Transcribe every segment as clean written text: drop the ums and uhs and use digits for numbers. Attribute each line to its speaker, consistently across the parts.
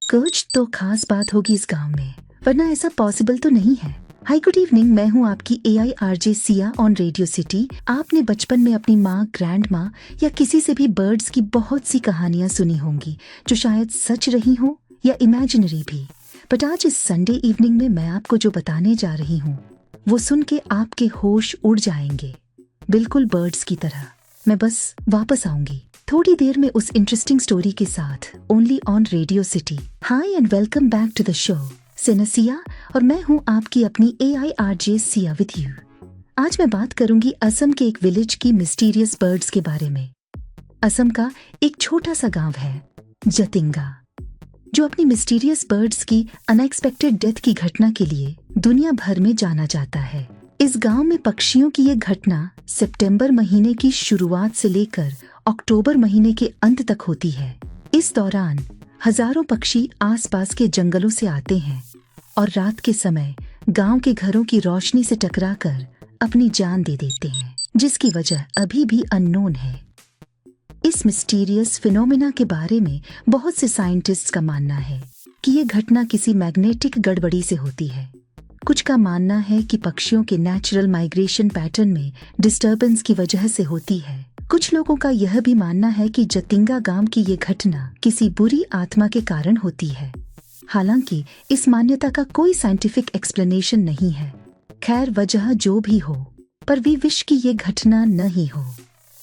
Speaker 1: कुछ तो खास बात होगी इस गांव में, वरना ऐसा पॉसिबल तो नहीं है। हाय गुड इवनिंग, मैं हूँ आपकी AI RJ Siya on radio city. आपने बचपन में अपनी माँ, ग्रैंड माँ या किसी से भी बर्ड्स की बहुत सी कहानियाँ सुनी होंगी जो शायद सच रही हो या इमेजिनरी भी। बट आज इस संडे इवनिंग में मैं आपको जो बताने जा रही हूँ वो सुन के आपके होश उड़ जाएंगे, बिल्कुल बर्ड्स की तरह। मैं बस वापस आऊंगी थोड़ी देर में उस इंटरेस्टिंग स्टोरी के साथ, only on radio city. Hi and welcome back to the show. Siya और मैं हूँ आपकी अपनी AI RJ Siya with you. आज मैं बात करूंगी असम के एक विलेज की मिस्टीरियस बर्ड्स के बारे में। असम का एक छोटा सा गांव है जतिंगा, जो अपनी मिस्टीरियस बर्ड्स की अनएक्सपेक्टेड डेथ की घटना के लिए दुनिया भर में जाना जाता है। इस गांव में पक्षियों की ये घटना सितंबर महीने की शुरुआत से लेकर अक्टूबर महीने के अंत तक होती है। इस दौरान हजारों पक्षी आसपास के जंगलों से आते हैं और रात के समय गांव के घरों की रोशनी से टकराकर अपनी जान दे देते हैं, जिसकी वजह अभी भी अननोन है। इस मिस्टीरियस फिनोमेना के बारे में बहुत से साइंटिस्ट्स का मानना है कि ये घटना किसी मैग्नेटिक गड़बड़ी से होती है। कुछ का मानना है कि पक्षियों के नेचुरल माइग्रेशन पैटर्न में डिस्टर्बेंस की वजह से होती है। कुछ लोगों का यह भी मानना है कि जतिंगा गांव की ये घटना किसी बुरी आत्मा के कारण होती है। हालांकि इस मान्यता का कोई साइंटिफिक एक्सप्लेनेशन नहीं है। खैर, वजह जो भी हो, पर वी विश की ये घटना नहीं हो।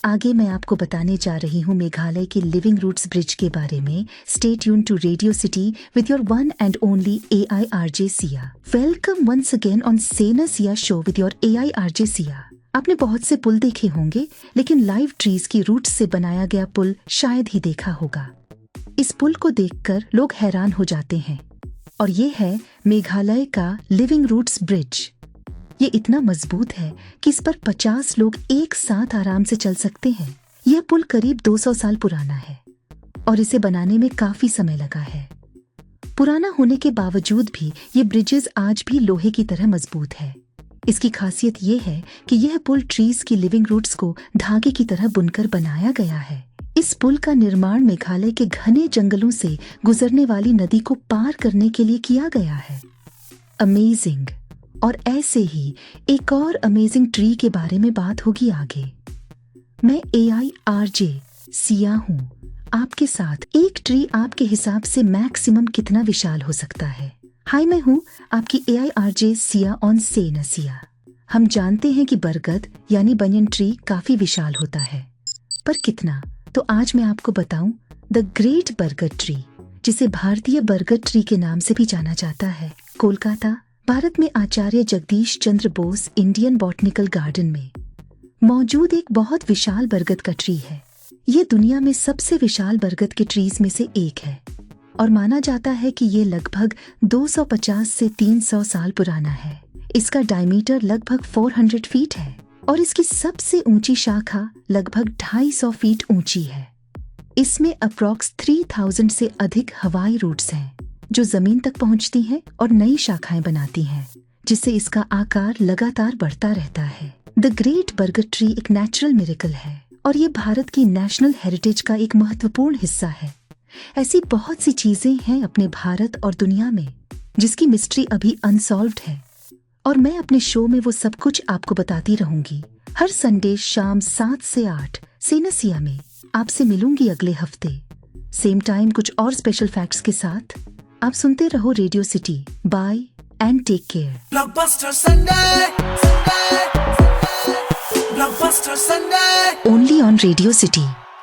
Speaker 1: आगे मैं आपको बताने जा रही हूँ मेघालय के लिविंग रूट्स ब्रिज के बारे में। Stay tune to Radio City with your one and only AI RJ Siya. Welcome once again on सेना Siya show with your AI RJ Siya. आपने बहुत से पुल देखे होंगे, लेकिन लाइव ट्रीज की रूट्स से बनाया गया पुल शायद ही देखा होगा। इस पुल को देखकर लोग हैरान हो जाते हैं, और ये है मेघालय का लिविंग रूट्स ब्रिज। ये इतना मजबूत है कि इस पर 50 लोग एक साथ आराम से चल सकते हैं। यह पुल करीब 200 साल पुराना है और इसे बनाने में काफी समय लगा है। पुराना होने के बावजूद भी ये ब्रिजेस आज भी लोहे की तरह मजबूत है। इसकी खासियत ये है कि यह पुल ट्रीज की लिविंग रूट्स को धागे की तरह बुनकर बनाया गया है। इस पुल का निर्माण मेघालय के घने जंगलों से गुजरने वाली नदी को पार करने के लिए किया गया है। अमेजिंग। और ऐसे ही एक और अमेजिंग ट्री के बारे में बात होगी आगे। मैं एआई आरजे सिया हूँ आपके साथ। एक ट्री आपके हिसाब से मैक्सिमम कितना विशाल हो सकता है? हाय, मैं हूँ आपकी एआई आरजे सिया ऑन सेना सिया। हम जानते हैं कि बरगद यानी बनियन ट्री काफी विशाल होता है, पर कितना? तो आज मैं आपको बताऊं द ग्रेट बरगद ट्री, जिसे भारतीय बरगद ट्री के नाम से भी जाना जाता है। कोलकाता, भारत में आचार्य Jagdish Chandra Bose Indian botanical garden में मौजूद एक बहुत विशाल बरगद का ट्री है। ये दुनिया में सबसे विशाल बरगद के ट्रीज में से एक है और माना जाता है कि ये लगभग 250 से 300 साल पुराना है। इसका डायमीटर लगभग 400 फीट है और इसकी सबसे ऊंची शाखा लगभग 250 फीट ऊंची है। इसमें अप्रॉक्स 3000 से अधिक हवाई रूट्स हैं जो जमीन तक पहुंचती हैं और नई शाखाएं बनाती हैं, जिससे इसका आकार लगातार बढ़ता रहता है। द ग्रेट बरगद ट्री एक नेचुरल मिरेकल है और ये भारत की नेशनल हेरिटेज का एक महत्वपूर्ण हिस्सा है। ऐसी बहुत सी चीजें हैं अपने भारत और दुनिया में जिसकी मिस्ट्री अभी अनसॉल्व्ड है, और मैं अपने शो में वो सब कुछ आपको बताती रहूंगी। हर संडे शाम 7 से 8 सेना सिया में आपसे मिलूंगी अगले हफ्ते, सेम टाइम कुछ और स्पेशल फैक्ट्स के साथ। आप सुनते रहो radio city. Bye and take care.
Speaker 2: Blockbuster Sunday, Sunday, Blockbuster Sunday.
Speaker 1: Only on radio city.